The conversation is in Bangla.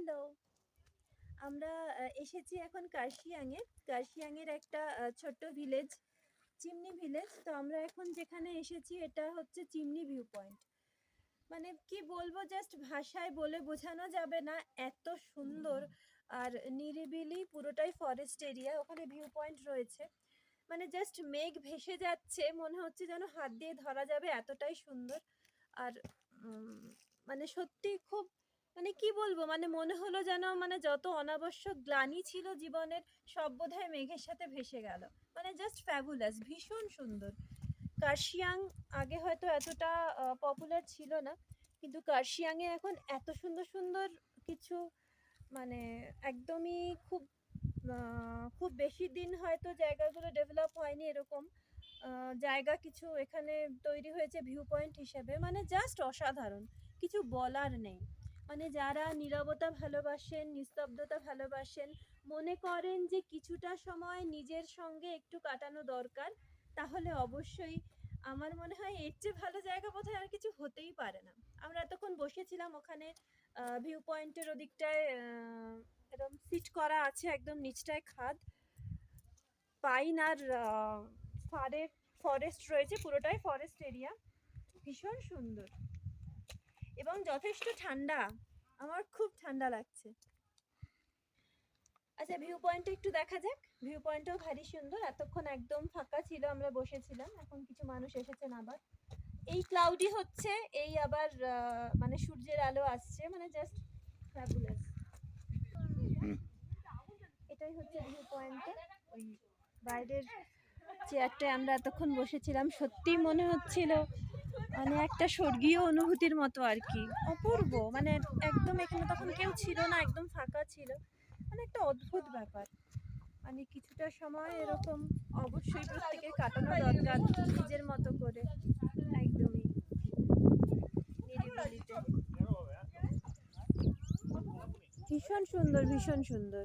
হ্যালো। আমরা এসেছি এখন কার্শিয়াংয়ে। কার্শিয়াংয়ের একটা ছোট্ট ভিলেজ, চিমনি ভিলেজ। তো আমরা এখন যেখানে এসেছি এটা হচ্ছে চিমনি ভিউ পয়েন্ট। মানে কি বলবো, জাস্ট ভাষায় বলে বোঝানো যাবে না, এত সুন্দর আর নিরিবিলি, পুরোটাই ফরেস্ট এরিয়া। ওখানে ভিউ পয়েন্ট রয়েছে, মানে জাস্ট মেঘ ভেসে যাচ্ছে, মনে হচ্ছে যেন হাত দিয়ে ধরা যাবে, এতটাই সুন্দর। আর মানে সত্যি খুব, মানে কি বলবো, মানে মনে হলো যেন মানে যত অনাবশ্যক গ্লানি ছিল জীবনের সব বোধহয় মেঘের সাথে ভেসে গেল। মানে জাস্ট ফ্যাবুলাস, ভীষণ সুন্দর। কার্শিয়াং আগে হয়তো এতটা পপুলার ছিল না, কিন্তু কার্শিয়াংয়ে এখন এত সুন্দর সুন্দর কিছু, মানে একদমই খুব খুব বেশি দিন হয়তো জায়গাগুলো ডেভেলপ হয়নি এরকম জায়গা কিছু এখানে তৈরি হয়েছে ভিউ পয়েন্ট হিসেবে। মানে জাস্ট অসাধারণ, কিছু বলার নেই। মানে যারা নীরবতা ভালোবাসেন, নিস্তব্ধতা ভালোবাসেন, মনে করেন যে কিছুটা সময় নিজের সঙ্গে একটু কাটানো দরকার, তাহলে অবশ্যই আমার মনে হয় এর চেয়ে ভালো জায়গা বোধহয় আর কিছু হতেই পারে না। আমরা এতক্ষণ বসেছিলাম ওখানে ভিউ পয়েন্টের ওদিকটায়, একদম সিট করা আছে, একদম নিচটায় খাদ, পাইন আর ফারের ফরেস্ট রয়েছে, পুরোটাই ফরেস্ট এরিয়া, ভীষণ সুন্দর এবং যথেষ্ট ঠান্ডা। আমার খুব ঠান্ডা লাগছে। আচ্ছা, ভিউ পয়েন্টটা একটু দেখা যাক। ভিউ পয়েন্টটাও ভারী সুন্দর। এতক্ষণ একদম ফাঁকা ছিল, আমরা বসেছিলাম, এখন কিছু মানুষ এসেছেন আবার। এই ক্লাউডি হচ্ছে, এই আবার মানে সূর্যের আলো আসছে, মানে জাস্ট ফ্যাবুলাস। এটাই হচ্ছে ভিউ পয়েন্টটা। ওই বাইরের চেয়ারটায় আমরা এতক্ষণ বসেছিলাম, সত্যি মনে হচ্ছিল মানে একটা স্বর্গীয় অনুভূতির মতো আর কি, অপূর্ব। মানে একদম এখানে তখন কেউ ছিল না, একদম ফাঁকা ছিল, মানে একটা অদ্ভুত ব্যাপার। মানে কিছুটা সময় এরকম অবশ্যই প্রত্যেকের কাটানো দরকার নিজের মতো করে, একদমই নিরিবিলিতে। ভীষণ সুন্দর, ভীষণ সুন্দর।